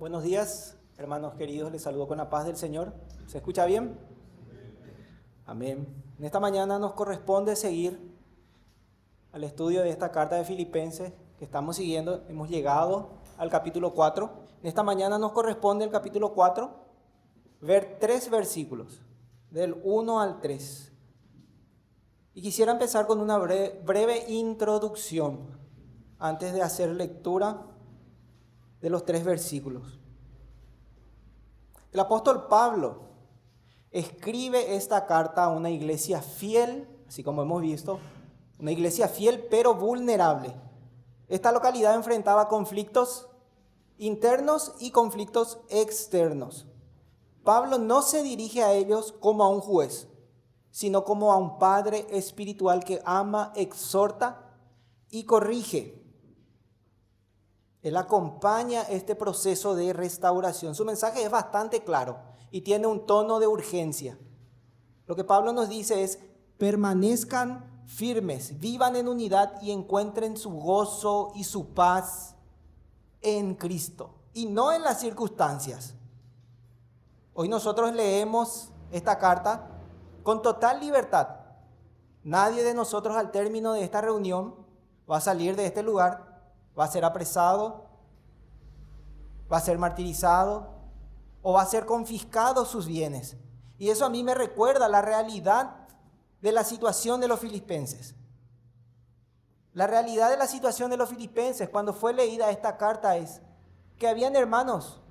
Buenos días, hermanos queridos, les saludo con la paz del Señor. ¿Se escucha bien? Amén. En esta mañana nos corresponde seguir al estudio de esta carta de Filipenses que estamos siguiendo. Hemos llegado al capítulo 4. En esta mañana nos corresponde el capítulo 4, ver 3 versículos, del 1 al 3. Y quisiera empezar con una breve introducción antes de hacer lectura de los 3 versículos. El apóstol Pablo escribe esta carta a una iglesia fiel, así como hemos visto, una iglesia fiel pero vulnerable. Esta localidad enfrentaba conflictos internos y conflictos externos. Pablo no se dirige a ellos como a un juez, sino como a un padre espiritual que ama, exhorta y corrige. Él acompaña este proceso de restauración. Su mensaje es bastante claro y tiene un tono de urgencia. Lo que Pablo nos dice es: permanezcan firmes, vivan en unidad y encuentren su gozo y su paz en Cristo y no en las circunstancias. Hoy nosotros leemos esta carta con total libertad. Nadie de nosotros al término de esta reunión va a salir de este lugar, va a ser apresado, va a ser martirizado o va a ser confiscado sus bienes. Y eso a mí me recuerda la realidad de la situación de los filipenses. La realidad de la situación de los filipenses cuando fue leída esta carta es que habían hermanos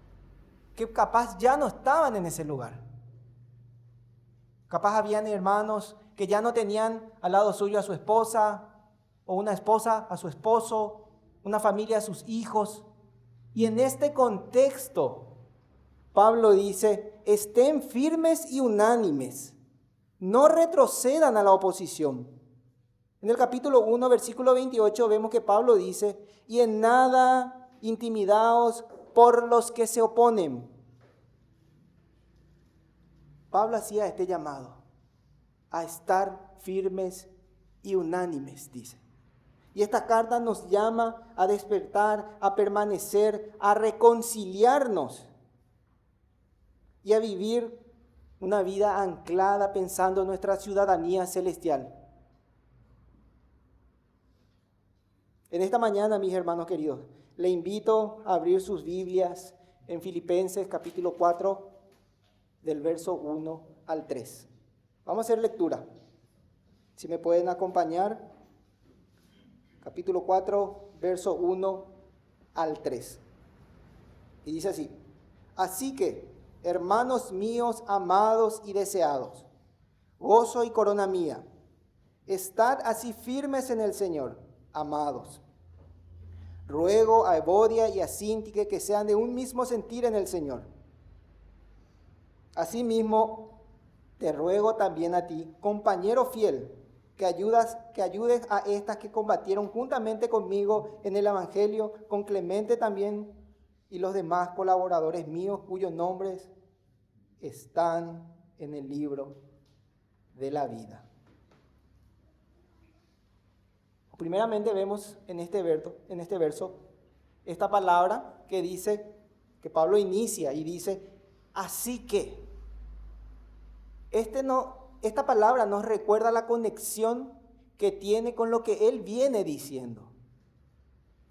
que capaz ya no estaban en ese lugar. Capaz habían hermanos que ya no tenían al lado suyo a su esposa, o una esposa a su esposo, una familia a sus hijos. Y en este contexto, Pablo dice: estén firmes y unánimes, no retrocedan a la oposición. En el capítulo 1, versículo 28, vemos que Pablo dice: y en nada intimidaos por los que se oponen. Pablo hacía este llamado a estar firmes y unánimes, dice. Y esta carta nos llama a despertar, a permanecer, a reconciliarnos y a vivir una vida anclada pensando en nuestra ciudadanía celestial. En esta mañana, mis hermanos queridos, le invito a abrir sus Biblias en Filipenses capítulo 4, del verso 1 al 3. Vamos a hacer lectura. Si me pueden acompañar. Capítulo 4, verso 1 al 3. Y dice así: así que, hermanos míos amados y deseados, gozo y corona mía, estad así firmes en el Señor, amados. Ruego a Evodia y a Síntique que sean de un mismo sentir en el Señor. Asimismo, te ruego también a ti, compañero fiel, que ayudes a estas que combatieron juntamente conmigo en el Evangelio, con Clemente también y los demás colaboradores míos cuyos nombres están en el libro de la vida. Primeramente vemos en este verso esta palabra que dice, que Pablo inicia y dice: así que. Esta palabra nos recuerda la conexión que tiene con lo que él viene diciendo.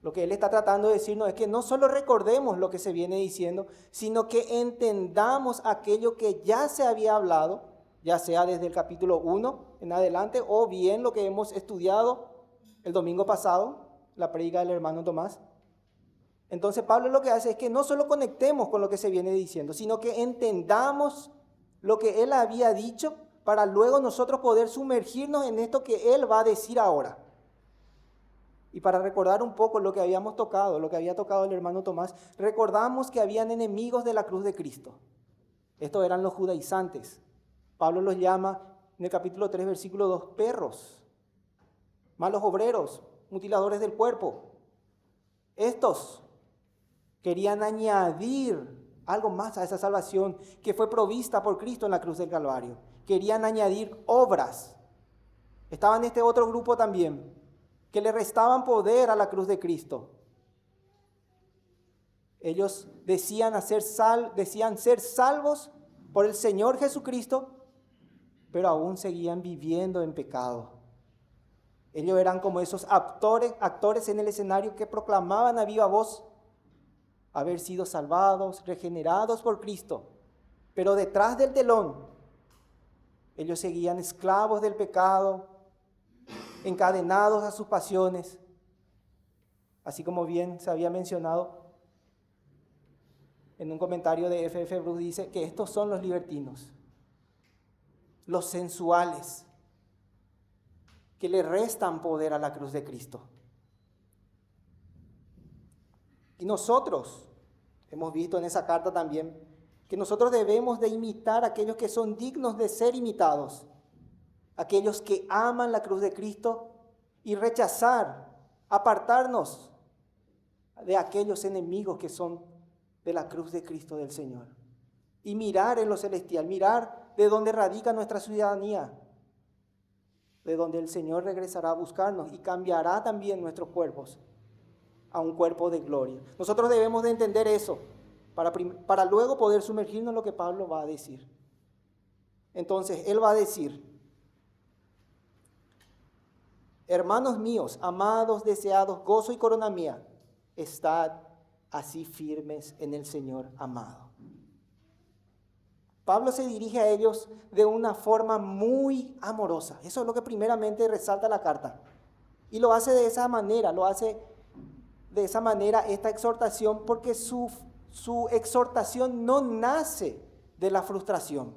Lo que él está tratando de decirnos es que no solo recordemos lo que se viene diciendo, sino que entendamos aquello que ya se había hablado, ya sea desde el capítulo 1 en adelante, o bien lo que hemos estudiado el domingo pasado, la prédica del hermano Tomás. Entonces Pablo lo que hace es que no solo conectemos con lo que se viene diciendo, sino que entendamos lo que él había dicho para luego nosotros poder sumergirnos en esto que él va a decir ahora. Y para recordar un poco lo que habíamos tocado, lo que había tocado el hermano Tomás, recordamos que habían enemigos de la cruz de Cristo. Estos eran los judaizantes. Pablo los llama en el capítulo 3, versículo 2, perros, malos obreros, mutiladores del cuerpo. Estos querían añadir algo más a esa salvación que fue provista por Cristo en la cruz del Calvario. Querían añadir obras. Estaba en este otro grupo también, que le restaban poder a la cruz de Cristo. Ellos decían ser salvos por el Señor Jesucristo, pero aún seguían viviendo en pecado. Ellos eran como esos actores en el escenario que proclamaban a viva voz haber sido salvados, regenerados por Cristo, pero detrás del telón ellos seguían esclavos del pecado, encadenados a sus pasiones, así como bien se había mencionado en un comentario de F.F. Bruce, dice que estos son los libertinos, los sensuales, que le restan poder a la cruz de Cristo. Y nosotros, hemos visto en esa carta también, que nosotros debemos de imitar a aquellos que son dignos de ser imitados, aquellos que aman la cruz de Cristo y rechazar, apartarnos de aquellos enemigos que son de la cruz de Cristo del Señor. Y mirar en lo celestial, mirar de dónde radica nuestra ciudadanía, de donde el Señor regresará a buscarnos y cambiará también nuestros cuerpos a un cuerpo de gloria. Nosotros debemos de entender eso para luego poder sumergirnos en lo que Pablo va a decir. Entonces, él va a decir: hermanos míos, amados, deseados, gozo y corona mía, estad así firmes en el Señor amado. Pablo se dirige a ellos de una forma muy amorosa. Eso es lo que primeramente resalta la carta. Y lo hace de esa manera, esta exhortación, porque su exhortación no nace de la frustración.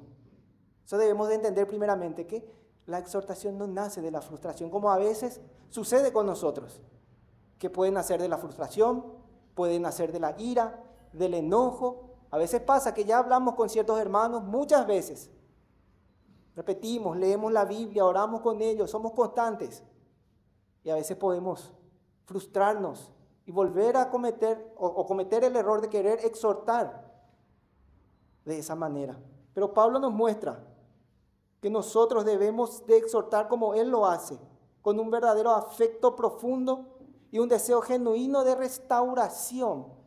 Eso debemos de entender primeramente, que la exhortación no nace de la frustración, como a veces sucede con nosotros, que pueden nacer de la frustración, pueden nacer de la ira, del enojo. A veces pasa que ya hablamos con ciertos hermanos muchas veces, repetimos, leemos la Biblia, oramos con ellos, somos constantes, y a veces podemos frustrarnos y volver a cometer el error de querer exhortar de esa manera. Pero Pablo nos muestra que nosotros debemos de exhortar como él lo hace, con un verdadero afecto profundo y un deseo genuino de restauración.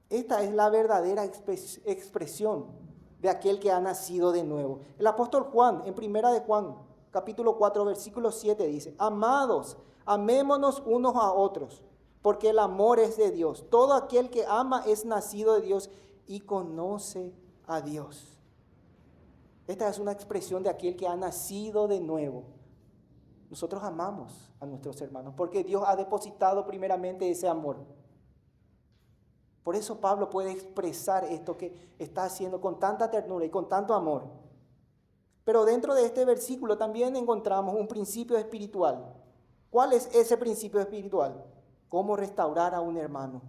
Esta es la verdadera expresión de aquel que ha nacido de nuevo. El apóstol Juan, en 1 de Juan, capítulo 4, versículo 7, dice: amados, amémonos unos a otros, porque el amor es de Dios. Todo aquel que ama es nacido de Dios y conoce a Dios. Esta es una expresión de aquel que ha nacido de nuevo. Nosotros amamos a nuestros hermanos porque Dios ha depositado primeramente ese amor. Por eso Pablo puede expresar esto que está haciendo con tanta ternura y con tanto amor. Pero dentro de este versículo también encontramos un principio espiritual. ¿Cuál es ese principio espiritual? ¿Cómo restaurar a un hermano?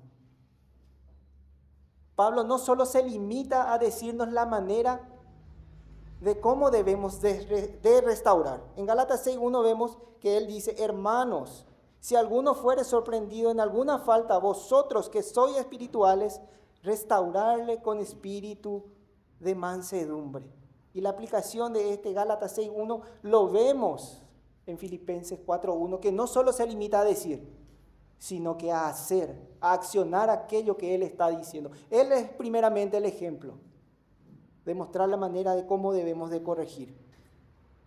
Pablo no solo se limita a decirnos la manera de cómo debemos de restaurar. En Gálatas 6:1 vemos que él dice: hermanos, si alguno fuere sorprendido en alguna falta, vosotros que sois espirituales, restaurarle con espíritu de mansedumbre. Y la aplicación de este Gálatas 6:1 lo vemos en Filipenses 4:1, que no solo se limita a decir, sino que a hacer, a accionar aquello que él está diciendo. Él es primeramente el ejemplo, de mostrar la manera de cómo debemos de corregir.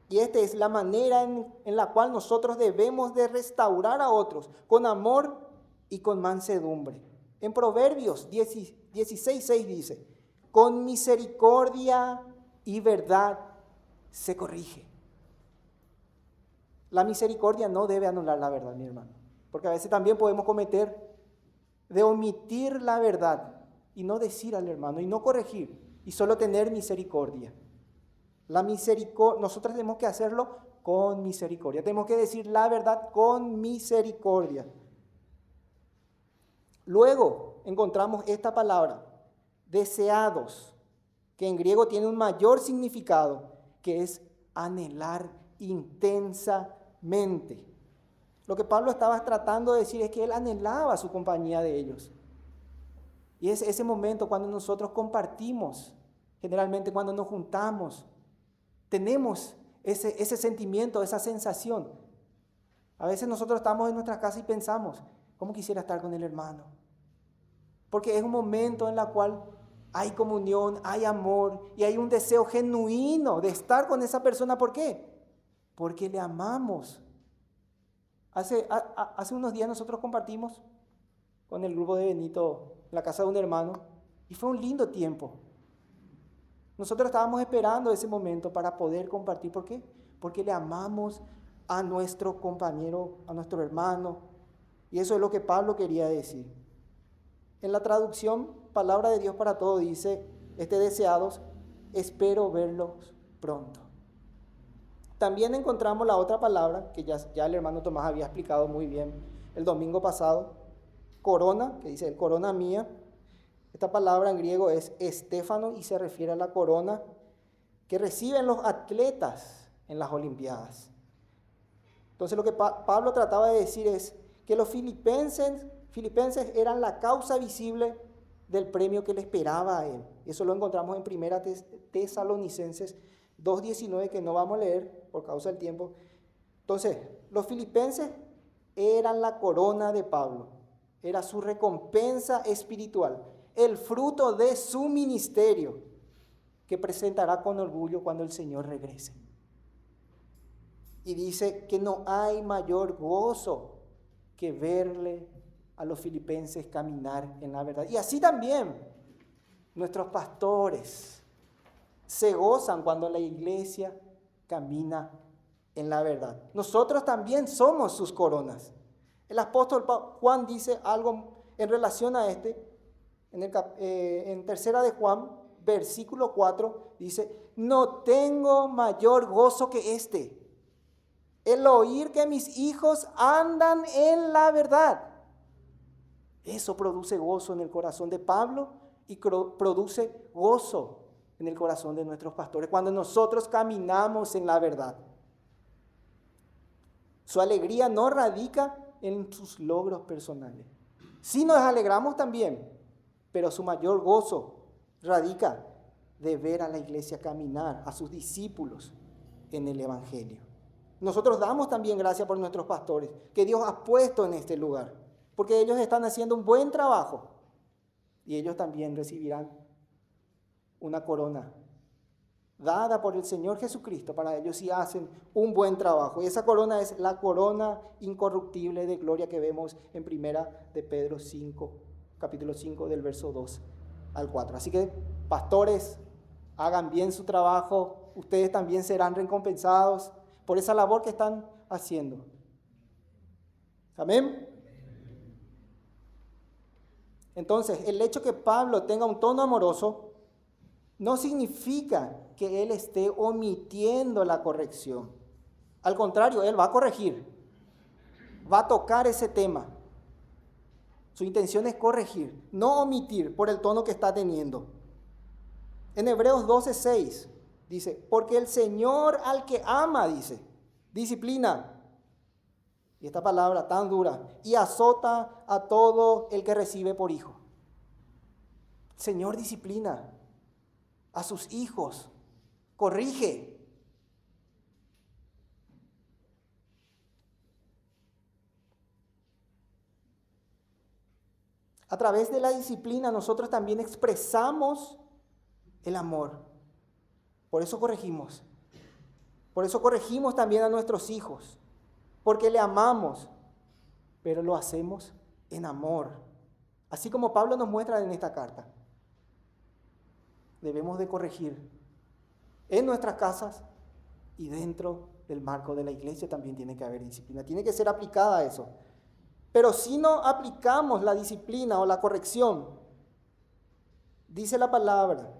Y esta es la manera en la cual nosotros debemos de restaurar a otros, con amor y con mansedumbre. En Proverbios 16:6 dice: con misericordia y verdad se corrige. La misericordia no debe anular la verdad, mi hermano, porque a veces también podemos cometer de omitir la verdad y no decir al hermano y no corregir y solo tener misericordia. Nosotros tenemos que hacerlo con misericordia. Tenemos que decir la verdad con misericordia. Luego encontramos esta palabra, deseados, que en griego tiene un mayor significado, que es anhelar intensamente. Lo que Pablo estaba tratando de decir es que él anhelaba su compañía de ellos. Y es ese momento cuando nosotros compartimos, generalmente cuando nos juntamos, tenemos ese sentimiento, esa sensación. A veces nosotros estamos en nuestra casa y pensamos, ¿Cómo quisiera estar con el hermano? Porque es un momento en el cual hay comunión, hay amor y hay un deseo genuino de estar con esa persona. ¿Por qué? Porque le amamos. Hace unos días nosotros compartimos con el grupo de Benito en la casa de un hermano y fue un lindo tiempo. Nosotros estábamos esperando ese momento para poder compartir. ¿Por qué? Porque le amamos a nuestro compañero, a nuestro hermano. Y eso es lo que Pablo quería decir. En la traducción, Palabra de Dios para Todos dice, deseados, espero verlos pronto. También encontramos la otra palabra, que ya el hermano Tomás había explicado muy bien el domingo pasado, corona, que dice, corona mía. Esta palabra en griego es estéfano y se refiere a la corona que reciben los atletas en las Olimpiadas. Entonces lo que Pablo trataba de decir es que los filipenses eran la causa visible del premio que le esperaba a él. Eso lo encontramos en 1 Tesalonicenses 2:19, que no vamos a leer por causa del tiempo. Entonces, los filipenses eran la corona de Pablo, era su recompensa espiritual, el fruto de su ministerio que presentará con orgullo cuando el Señor regrese. Y dice que no hay mayor gozo que verle a los filipenses caminar en la verdad. Y así también nuestros pastores se gozan cuando la iglesia camina en la verdad. Nosotros también somos sus coronas. El apóstol Juan dice algo en relación a en tercera de Juan, versículo 4, dice, no tengo mayor gozo que el oír que mis hijos andan en la verdad. Eso produce gozo en el corazón de Pablo y produce gozo en el corazón de nuestros pastores cuando nosotros caminamos en la verdad. Su alegría no radica en sus logros personales. Sí nos alegramos también, pero su mayor gozo radica de ver a la iglesia caminar, a sus discípulos en el Evangelio. Nosotros damos también gracias por nuestros pastores que Dios ha puesto en este lugar, porque ellos están haciendo un buen trabajo y ellos también recibirán una corona dada por el Señor Jesucristo para ellos si hacen un buen trabajo. Y esa corona es la corona incorruptible de gloria que vemos en 1 de Pedro 5, capítulo 5 del verso 2 al 4. Así que, pastores, hagan bien su trabajo, ustedes también serán recompensados por esa labor que están haciendo. Amén. Entonces, el hecho que Pablo tenga un tono amoroso no significa que él esté omitiendo la corrección. Al contrario, él va a corregir, va a tocar ese tema. Su intención es corregir, no omitir por el tono que está teniendo. En Hebreos 12:6 dice, porque el Señor al que ama, dice, disciplina. Y esta palabra tan dura, y azota a todo el que recibe por hijo. El Señor disciplina a sus hijos, corrige. A través de la disciplina nosotros también expresamos el amor. Por eso corregimos. Por eso corregimos también a nuestros hijos. Porque le amamos, pero lo hacemos en amor. Así como Pablo nos muestra en esta carta. Debemos de corregir en nuestras casas y dentro del marco de la iglesia también tiene que haber disciplina. Tiene que ser aplicada a eso. Pero si no aplicamos la disciplina o la corrección, dice la palabra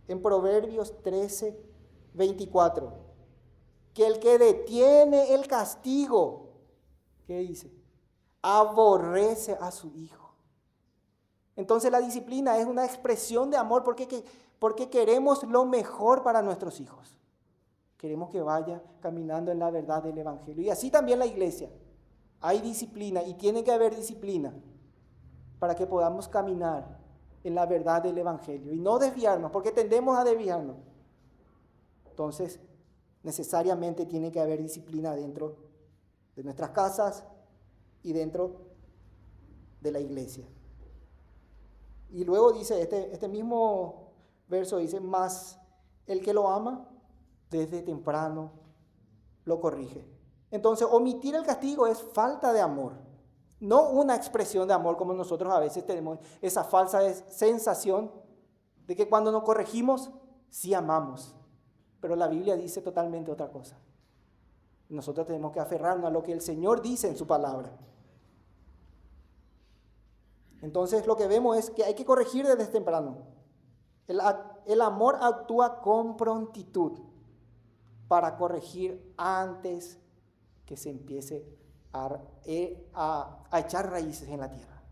en Proverbios 13:24, que el que detiene el castigo, ¿qué dice? Aborrece a su hijo. Entonces la disciplina es una expresión de amor porque queremos lo mejor para nuestros hijos. Queremos que vaya caminando en la verdad del Evangelio. Y así también la iglesia. Hay disciplina y tiene que haber disciplina para que podamos caminar en la verdad del Evangelio y no desviarnos, porque tendemos a desviarnos. Entonces, necesariamente tiene que haber disciplina dentro de nuestras casas y dentro de la iglesia. Y luego dice, este mismo verso dice, mas el que lo ama, desde temprano lo corrige. Entonces, omitir el castigo es falta de amor, no una expresión de amor como nosotros a veces tenemos esa falsa sensación de que cuando nos corregimos, sí amamos. Pero la Biblia dice totalmente otra cosa. Nosotros tenemos que aferrarnos a lo que el Señor dice en su palabra. Entonces lo que vemos es que hay que corregir desde temprano. El amor actúa con prontitud para corregir antes que se empiece a echar raíces en la tierra.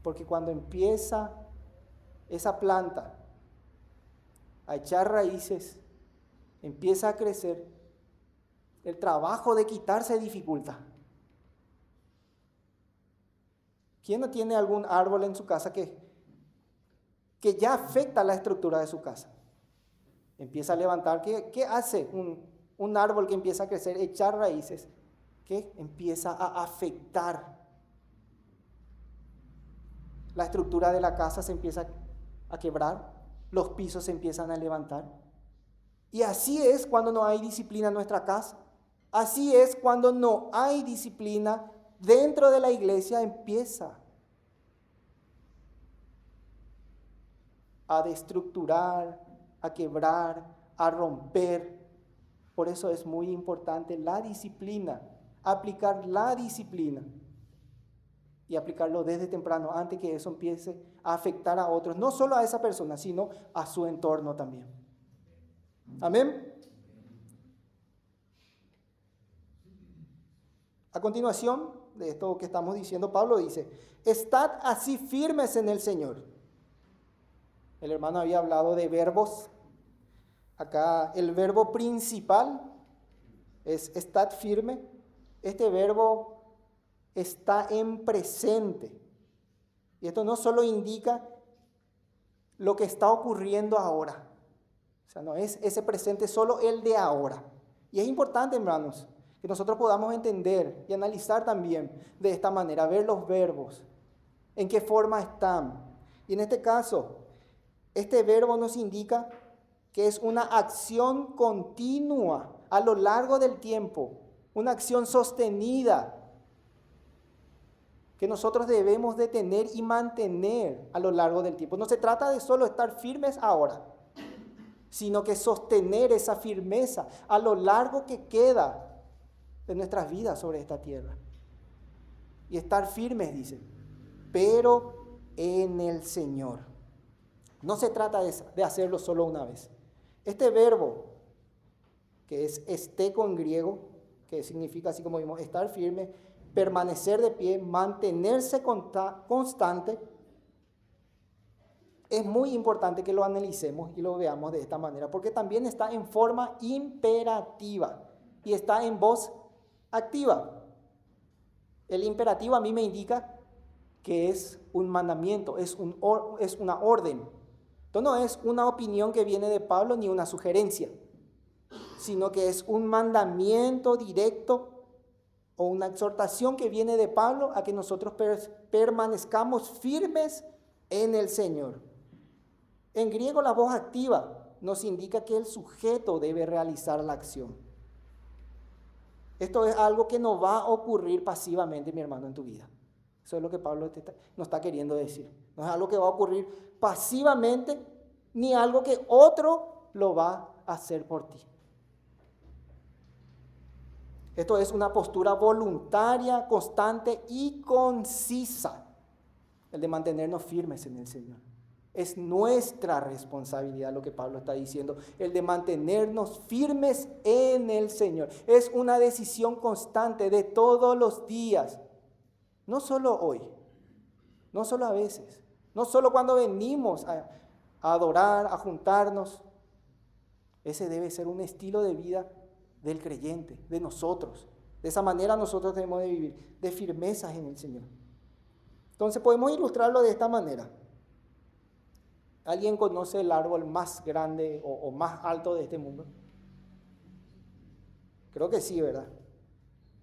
Porque cuando empieza esa planta a echar raíces, empieza a crecer, el trabajo de quitar se dificulta. ¿Quién no tiene algún árbol en su casa que ya afecta la estructura de su casa? Empieza a levantar. ¿Qué hace un árbol que empieza a crecer, echar raíces? Que empieza a afectar. La estructura de la casa se empieza a quebrar, los pisos se empiezan a levantar. Y así es cuando no hay disciplina en nuestra casa. Así es cuando no hay disciplina dentro de la iglesia, empieza a destructurar, a quebrar, a romper. Por eso es muy importante la disciplina, aplicar la disciplina y aplicarlo desde temprano, antes que eso empiece a afectar a otros, no solo a esa persona, sino a su entorno también. Amén. A continuación de esto que estamos diciendo, Pablo dice, estad así firmes en el Señor. El hermano había hablado de verbos. Acá el verbo principal es estad firme. Este verbo está en presente. Y esto no solo indica lo que está ocurriendo ahora. O sea, no es ese presente, solo el de ahora. Y es importante, hermanos, que nosotros podamos entender y analizar también de esta manera, ver los verbos, en qué forma están. Y en este caso, este verbo nos indica que es una acción continua a lo largo del tiempo, una acción sostenida que nosotros debemos de tener y mantener a lo largo del tiempo. No se trata de solo estar firmes ahora, sino que sostener esa firmeza a lo largo que queda de nuestras vidas sobre esta tierra. Y estar firmes, dice, pero en el Señor. No se trata de hacerlo solo una vez. Este verbo, que es esteko en griego, que significa así como vimos, estar firme, permanecer de pie, mantenerse constante, es muy importante que lo analicemos y lo veamos de esta manera, porque también está en forma imperativa y está en voz activa. El imperativo a mí me indica que es un mandamiento, es una orden. Esto no es una opinión que viene de Pablo ni una sugerencia, sino que es un mandamiento directo o una exhortación que viene de Pablo a que nosotros permanezcamos firmes en el Señor. En griego la voz activa nos indica que el sujeto debe realizar la acción. Esto es algo que no va a ocurrir pasivamente, mi hermano, en tu vida. Eso es lo que Pablo nos está queriendo decir. No es algo que va a ocurrir pasivamente, ni algo que otro lo va a hacer por ti. Esto es una postura voluntaria, constante y concisa, el de mantenernos firmes en el Señor. Es nuestra responsabilidad lo que Pablo está diciendo, el de mantenernos firmes en el Señor. Es una decisión constante de todos los días, no solo hoy, no solo a veces, no solo cuando venimos a adorar, a juntarnos. Ese debe ser un estilo de vida del creyente, de nosotros. De esa manera nosotros debemos de vivir, de firmezas en el Señor. Entonces podemos ilustrarlo de esta manera. ¿Alguien conoce el árbol más grande o más alto de este mundo? Creo que sí, ¿verdad?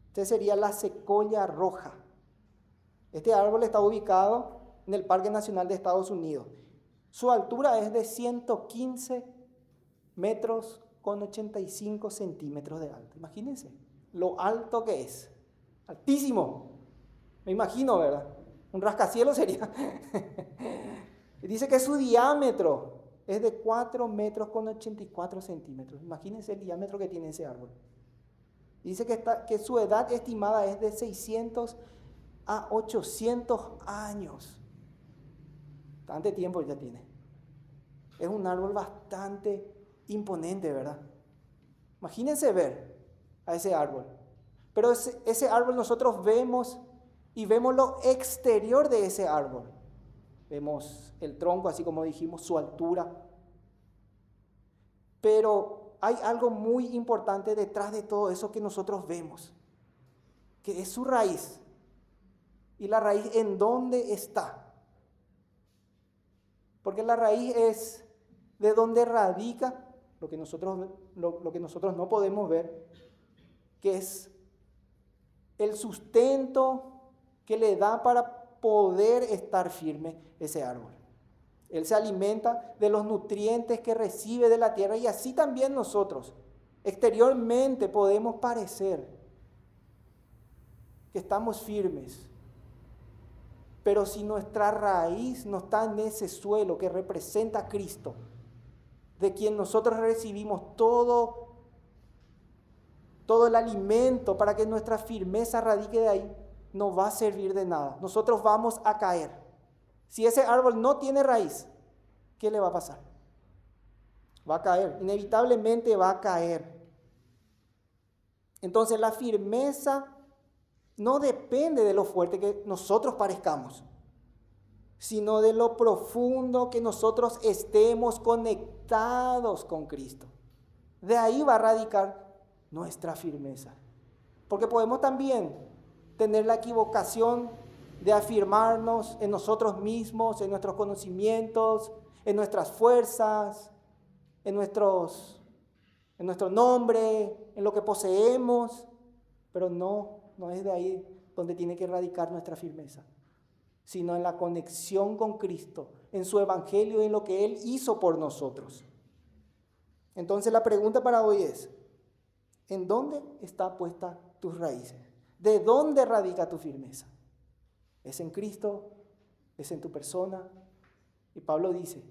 Este sería la secoya roja. Este árbol está ubicado en el Parque Nacional de Estados Unidos. Su altura es de 115 metros con 85 centímetros de alto. Imagínense lo alto que es. Altísimo. Me imagino, ¿verdad? Un rascacielos sería. Dice que su diámetro es de 4 metros con 84 centímetros. Imagínense el diámetro que tiene ese árbol. Dice que su edad estimada es de 600 a 800 años. Bastante tiempo ya tiene. Es un árbol bastante imponente, ¿verdad? Imagínense ver a ese árbol. Pero ese árbol nosotros vemos y vemos lo exterior de ese árbol. Vemos el tronco, así como dijimos, su altura. Pero hay algo muy importante detrás de todo eso que nosotros vemos, que es su raíz. ¿Y la raíz en dónde está? Porque la raíz es de donde radica lo que nosotros no podemos ver, que es el sustento que le da para poder estar firme ese árbol. Él se alimenta de los nutrientes que recibe de la tierra y así también nosotros exteriormente podemos parecer que estamos firmes. Pero si nuestra raíz no está en ese suelo que representa a Cristo, de quien nosotros recibimos todo el alimento para que nuestra firmeza radique de ahí, no va a servir de nada. Nosotros vamos a caer. Si ese árbol no tiene raíz, ¿qué le va a pasar? Va a caer, inevitablemente va a caer. Entonces la firmeza no depende de lo fuerte que nosotros parezcamos, sino de lo profundo que nosotros estemos conectados con Cristo. De ahí va a radicar nuestra firmeza. Porque podemos también tener la equivocación de afirmarnos en nosotros mismos, en nuestros conocimientos, en nuestras fuerzas, en nuestro nombre, en lo que poseemos, pero no es de ahí donde tiene que radicar nuestra firmeza, sino en la conexión con Cristo, en su evangelio y en lo que Él hizo por nosotros. Entonces la pregunta para hoy es, ¿en dónde está puesta tus raíces? ¿De dónde radica tu firmeza? ¿Es en Cristo? ¿Es en tu persona? Y Pablo dice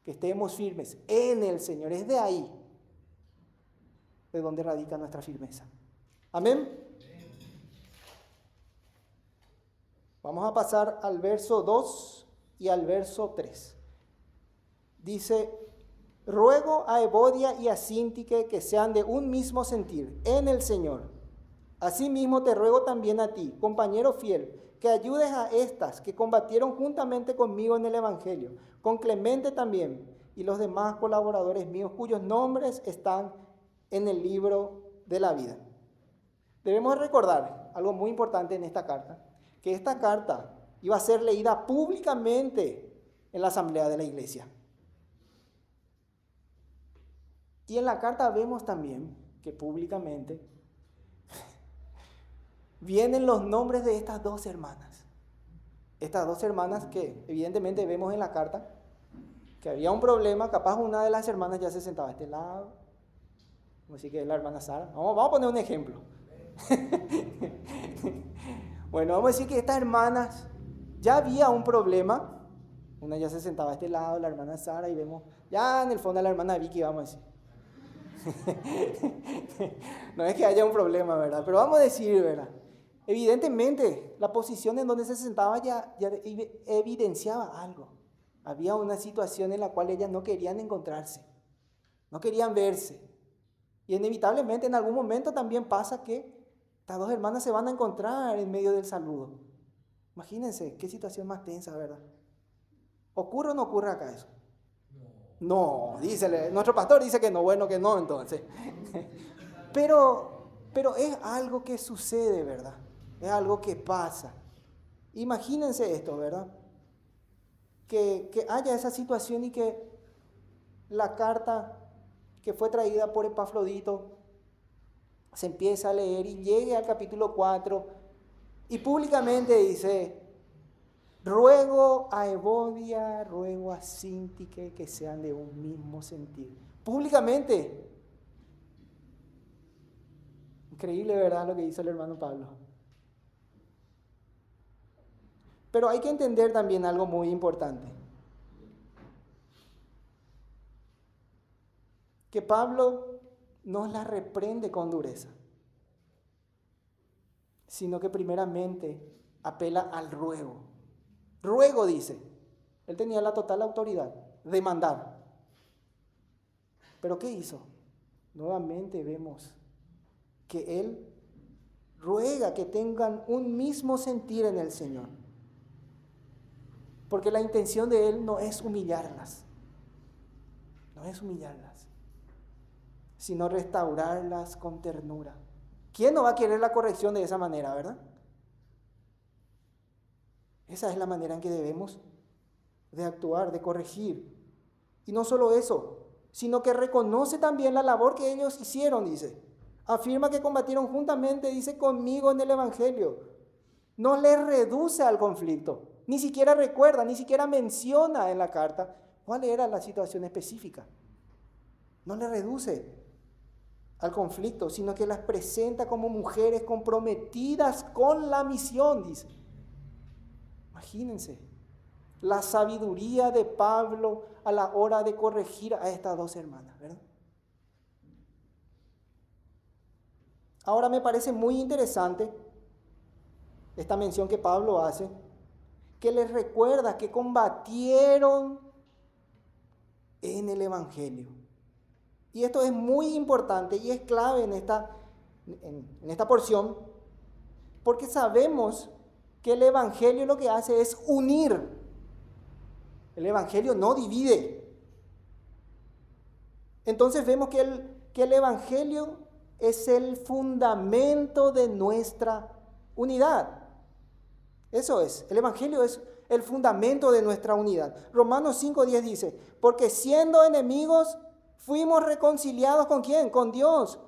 que estemos firmes en el Señor. Es de ahí de donde radica nuestra firmeza. Amén. Vamos a pasar al verso 2 y al verso 3. Dice, ruego a Evodia y a Síntique que sean de un mismo sentir en el Señor. Asimismo te ruego también a ti, compañero fiel, que ayudes a estas que combatieron juntamente conmigo en el Evangelio, con Clemente también y los demás colaboradores míos cuyos nombres están en el libro de la vida. Debemos recordar algo muy importante en esta carta, que esta carta iba a ser leída públicamente en la asamblea de la iglesia. Y en la carta vemos también que públicamente vienen los nombres de estas dos hermanas. Estas dos hermanas que evidentemente vemos en la carta que había un problema, capaz una de las hermanas ya se sentaba a este lado, como así que es la hermana Sara. Vamos a poner un ejemplo. Bueno, vamos a decir que estas hermanas ya había un problema. Una ya se sentaba a este lado, la hermana Sara, y vemos ya en el fondo a la hermana Vicky, vamos a decir. No es que haya un problema, ¿verdad? Pero vamos a decir, ¿verdad? Evidentemente, la posición en donde se sentaba ya evidenciaba algo. Había una situación en la cual ellas no querían encontrarse, no querían verse. Y inevitablemente en algún momento también pasa que estas dos hermanas se van a encontrar en medio del saludo. Imagínense qué situación más tensa, ¿verdad? ¿Ocurre o no ocurre acá eso? No, nuestro pastor dice que no, bueno que no entonces. Pero es algo que sucede, ¿verdad? Es algo que pasa. Imagínense esto, ¿verdad? Que haya esa situación y que la carta que fue traída por Epafrodito se empieza a leer y llegue al capítulo 4 y públicamente dice, ruego a Evodia, ruego a Síntique que sean de un mismo sentir. Públicamente. Increíble, ¿verdad?, lo que hizo el hermano Pablo. Pero hay que entender también algo muy importante. Que Pablo no la reprende con dureza, sino que primeramente apela al ruego. Ruego, dice. Él tenía la total autoridad de mandar. ¿Pero qué hizo? Nuevamente vemos que él ruega que tengan un mismo sentir en el Señor. Porque la intención de él no es humillarlas. No es humillarlas, sino restaurarlas con ternura. ¿Quién no va a querer la corrección de esa manera, verdad? Esa es la manera en que debemos de actuar, de corregir. Y no solo eso, sino que reconoce también la labor que ellos hicieron, dice. Afirma que combatieron juntamente, dice, conmigo en el Evangelio. No les reduce al conflicto, ni siquiera recuerda, ni siquiera menciona en la carta cuál era la situación específica. No le reduce al conflicto, sino que las presenta como mujeres comprometidas con la misión, dice. Imagínense la sabiduría de Pablo a la hora de corregir a estas dos hermanas, ¿verdad? Ahora me parece muy interesante esta mención que Pablo hace, que les recuerda que combatieron en el Evangelio. Y esto es muy importante y es clave en esta porción, porque sabemos que el Evangelio lo que hace es unir. El Evangelio no divide. Entonces vemos que el Evangelio es el fundamento de nuestra unidad. Eso es, el Evangelio es el fundamento de nuestra unidad. Romanos 5:10 dice, porque siendo enemigos, fuimos reconciliados ¿con quién? Con Dios.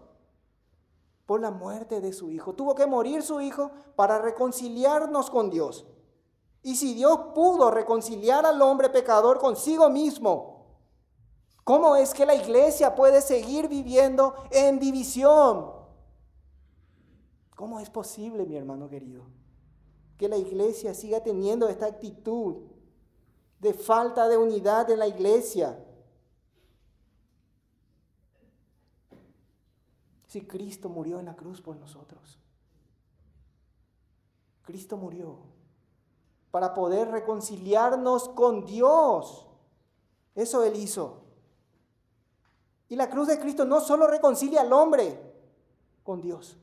Por la muerte de su Hijo. Tuvo que morir su Hijo para reconciliarnos con Dios. Y si Dios pudo reconciliar al hombre pecador consigo mismo, ¿cómo es que la iglesia puede seguir viviendo en división? ¿Cómo es posible, mi hermano querido, que la iglesia siga teniendo esta actitud de falta de unidad en la iglesia? Si Cristo murió en la cruz por nosotros. Cristo murió para poder reconciliarnos con Dios. Eso Él hizo. Y la cruz de Cristo no solo reconcilia al hombre con Dios,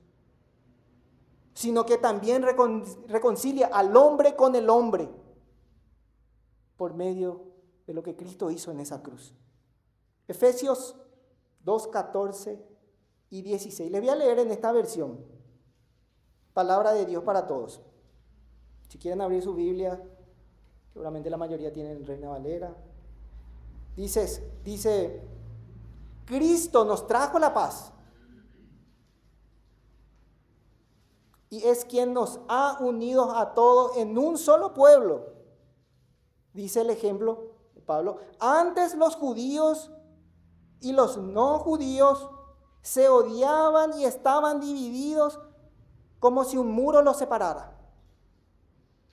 sino que también reconcilia al hombre con el hombre por medio de lo que Cristo hizo en esa cruz. Efesios 2:14 y 16. Les voy a leer en esta versión. Palabra de Dios para todos. Si quieren abrir su Biblia, seguramente la mayoría tienen Reina Valera. Dice, Cristo nos trajo la paz. Y es quien nos ha unido a todos en un solo pueblo. Dice el ejemplo de Pablo. Antes los judíos y los no judíos se odiaban y estaban divididos como si un muro los separara.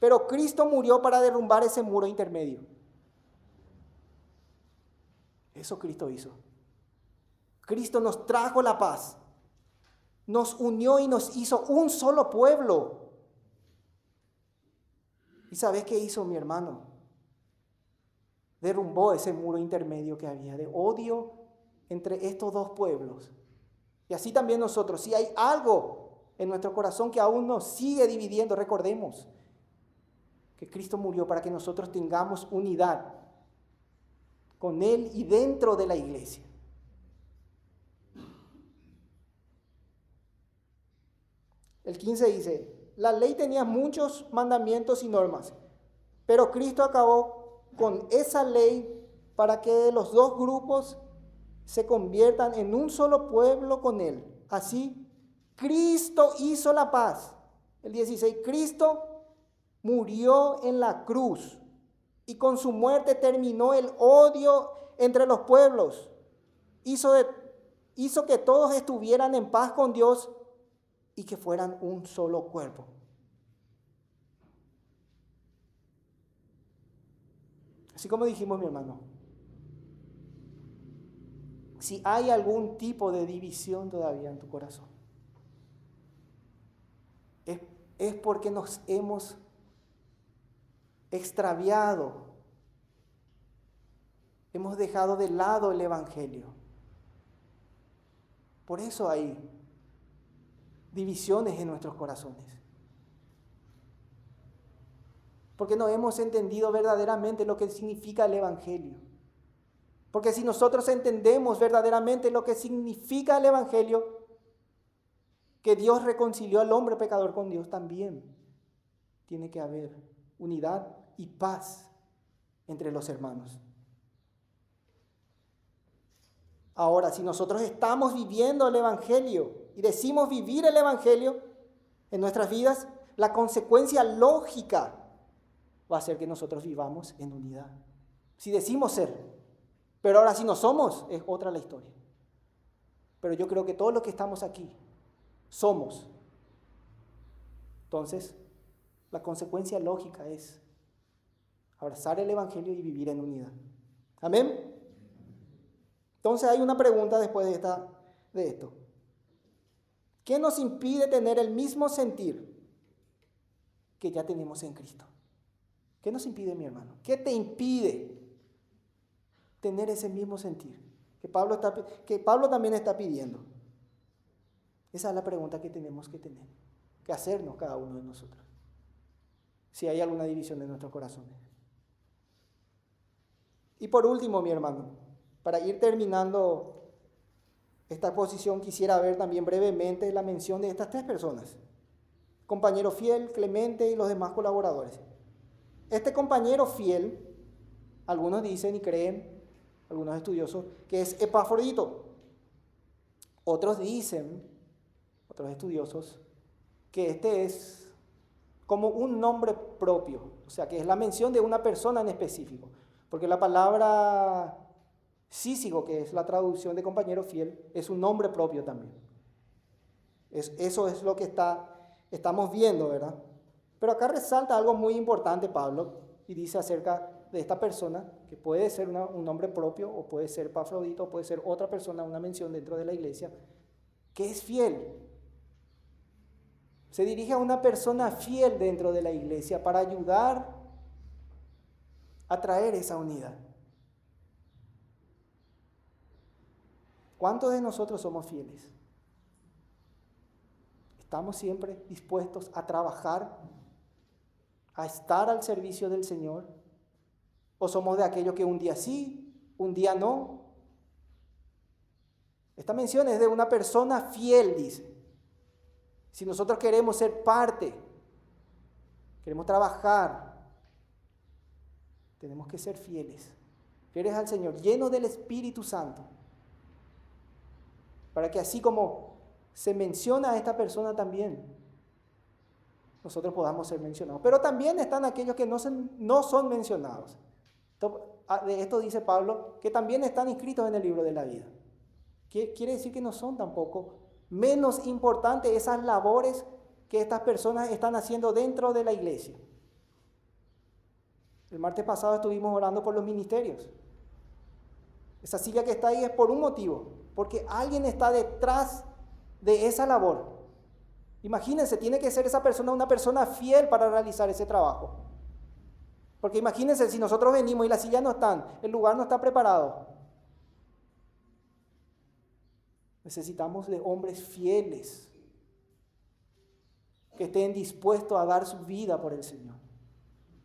Pero Cristo murió para derrumbar ese muro intermedio. Eso Cristo hizo. Cristo nos trajo la paz. Nos unió y nos hizo un solo pueblo. ¿Y sabes qué hizo, mi hermano? Derrumbó ese muro intermedio que había de odio entre estos dos pueblos. Y así también nosotros, si hay algo en nuestro corazón que aún nos sigue dividiendo, recordemos que Cristo murió para que nosotros tengamos unidad con Él y dentro de la iglesia. El 15 dice, la ley tenía muchos mandamientos y normas, pero Cristo acabó con esa ley para que los dos grupos se conviertan en un solo pueblo con Él. Así, Cristo hizo la paz. El 16, Cristo murió en la cruz y con su muerte terminó el odio entre los pueblos. Hizo que todos estuvieran en paz con Dios y que fueran un solo cuerpo. Así como dijimos, mi hermano, si hay algún tipo de división todavía en tu corazón, es porque nos hemos extraviado, hemos dejado de lado el Evangelio. Por eso hay divisiones en nuestros corazones. Porque no hemos entendido verdaderamente lo que significa el Evangelio. Porque si nosotros entendemos verdaderamente lo que significa el Evangelio, que Dios reconcilió al hombre pecador con Dios, también tiene que haber unidad y paz entre los hermanos. Ahora, si nosotros estamos viviendo el Evangelio y decimos vivir el Evangelio en nuestras vidas, la consecuencia lógica va a ser que nosotros vivamos en unidad. Si decimos ser, pero ahora si no somos, es otra la historia. Pero yo creo que todos los que estamos aquí somos. Entonces, la consecuencia lógica es abrazar el Evangelio y vivir en unidad. ¿Amén? Entonces hay una pregunta después de esto. ¿Qué nos impide tener el mismo sentir que ya tenemos en Cristo? ¿Qué nos impide, mi hermano? ¿Qué te impide tener ese mismo sentir que Pablo también está pidiendo? Esa es la pregunta que tenemos que tener, que hacernos cada uno de nosotros, si hay alguna división en nuestros corazones. Y por último, mi hermano, para ir terminando esta exposición, quisiera ver también brevemente la mención de estas tres personas: compañero fiel, Clemente y los demás colaboradores. Este compañero fiel, algunos dicen y creen, algunos estudiosos, que es Epafrodito. Otros dicen, otros estudiosos, que este es como un nombre propio, o sea, que es la mención de una persona en específico, porque la palabra Sísigo, que es la traducción de compañero fiel, es un nombre propio también. Eso es lo que estamos viendo, ¿verdad? Pero acá resalta algo muy importante Pablo, y dice acerca de esta persona, que puede ser un nombre propio, o puede ser Epafrodito, o puede ser otra persona, una mención dentro de la iglesia, que es fiel. Se dirige a una persona fiel dentro de la iglesia para ayudar a traer esa unidad. ¿Cuántos de nosotros somos fieles? ¿Estamos siempre dispuestos a trabajar, a estar al servicio del Señor? ¿O somos de aquellos que un día sí, un día no? Esta mención es de una persona fiel, dice. Si nosotros queremos ser parte, queremos trabajar, tenemos que ser fieles. Fieles al Señor, llenos del Espíritu Santo. Para que así como se menciona a esta persona también, nosotros podamos ser mencionados. Pero también están aquellos que no son mencionados. De esto dice Pablo, que también están inscritos en el libro de la vida. Quiere decir que no son tampoco menos importantes esas labores que estas personas están haciendo dentro de la iglesia. El martes pasado estuvimos orando por los ministerios. Esa silla que está ahí es por un motivo, porque alguien está detrás de esa labor. Imagínense, tiene que ser esa persona una persona fiel para realizar ese trabajo. Porque imagínense, si nosotros venimos y las sillas no están, el lugar no está preparado. Necesitamos de hombres fieles que estén dispuestos a dar su vida por el Señor,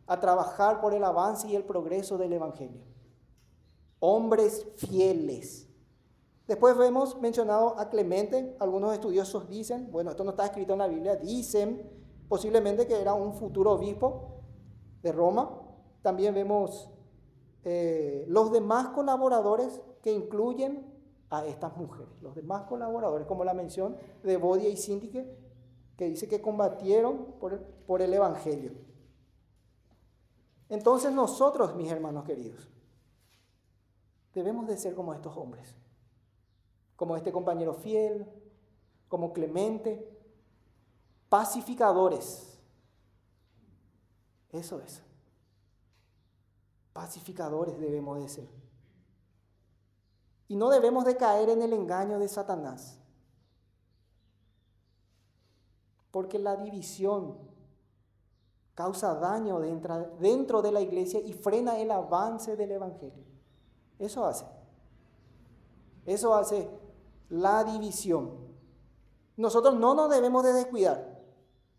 a trabajar por el avance y el progreso del Evangelio. Hombres fieles. Después vemos mencionado a Clemente. Algunos estudiosos dicen, bueno, esto no está escrito en la Biblia, dicen posiblemente que era un futuro obispo de Roma. También vemos los demás colaboradores que incluyen a estas mujeres. Los demás colaboradores, como la mención de Bodia y Síntique, que dice que combatieron por el Evangelio. Entonces nosotros, mis hermanos queridos, debemos de ser como estos hombres, como este compañero fiel, como Clemente, pacificadores. Eso es. Pacificadores debemos de ser. Y no debemos de caer en el engaño de Satanás. Porque la división causa daño dentro de la iglesia y frena el avance del evangelio. Eso hace la división. Nosotros no nos debemos de descuidar,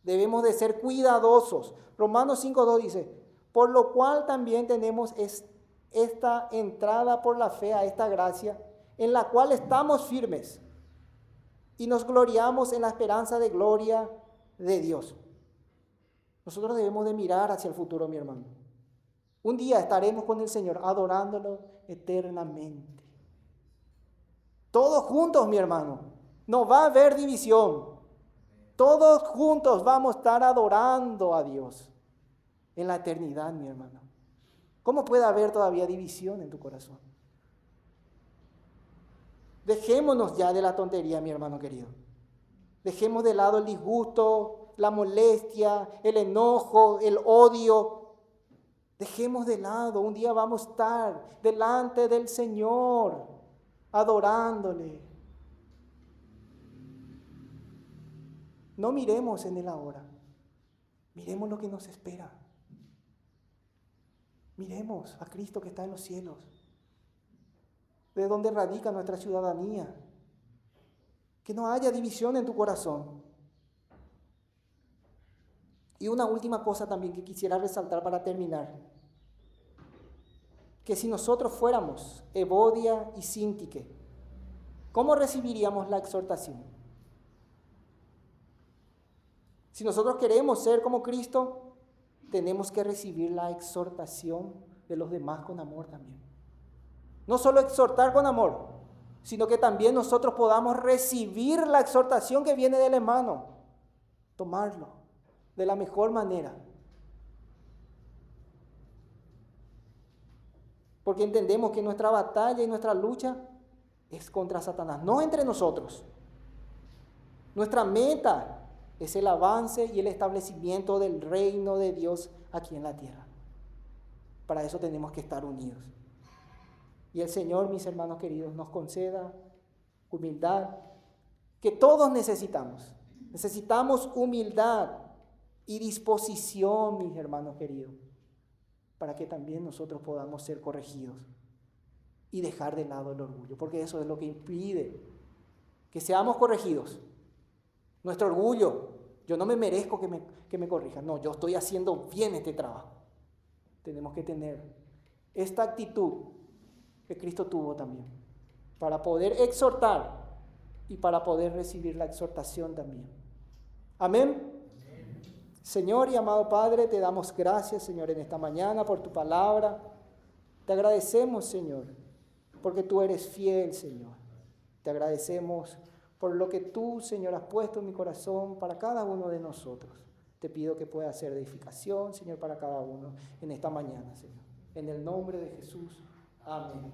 debemos de ser cuidadosos. Romanos 5:2 dice, por lo cual también tenemos esta entrada por la fe a esta gracia, en la cual estamos firmes y nos gloriamos en la esperanza de gloria de Dios. Nosotros debemos de mirar hacia el futuro, mi hermano. Un día estaremos con el Señor adorándolo eternamente. Todos juntos, mi hermano. No va a haber división. Todos juntos vamos a estar adorando a Dios en la eternidad, mi hermano. ¿Cómo puede haber todavía división en tu corazón? Dejémonos ya de la tontería, mi hermano querido. Dejemos de lado el disgusto, la molestia, el enojo, el odio. Dejemos de lado. Un día vamos a estar delante del Señor, adorándole. No miremos en el ahora. Miremos lo que nos espera. Miremos a Cristo que está en los cielos, de donde radica nuestra ciudadanía. Que no haya división en tu corazón. Y una última cosa también que quisiera resaltar para terminar. Que si nosotros fuéramos Evodia y Síntique, ¿cómo recibiríamos la exhortación? Si nosotros queremos ser como Cristo, tenemos que recibir la exhortación de los demás con amor también. No solo exhortar con amor, sino que también nosotros podamos recibir la exhortación que viene del hermano, tomarlo de la mejor manera. Porque entendemos que nuestra batalla y nuestra lucha es contra Satanás, no entre nosotros. Nuestra meta es el avance y el establecimiento del reino de Dios aquí en la tierra. Para eso tenemos que estar unidos. Y el Señor, mis hermanos queridos, nos conceda humildad, que todos necesitamos. Necesitamos humildad y disposición, mis hermanos queridos, para que también nosotros podamos ser corregidos y dejar de lado el orgullo, porque eso es lo que impide que seamos corregidos. Nuestro orgullo, yo no me merezco que me corrijan, no, yo estoy haciendo bien este trabajo. Tenemos que tener esta actitud que Cristo tuvo también, para poder exhortar y para poder recibir la exhortación también. Amén. Señor y amado Padre, te damos gracias, Señor, en esta mañana por tu palabra. Te agradecemos, Señor, porque tú eres fiel, Señor. Te agradecemos por lo que tú, Señor, has puesto en mi corazón para cada uno de nosotros. Te pido que pueda ser de edificación, Señor, para cada uno en esta mañana, Señor. En el nombre de Jesús. Amén.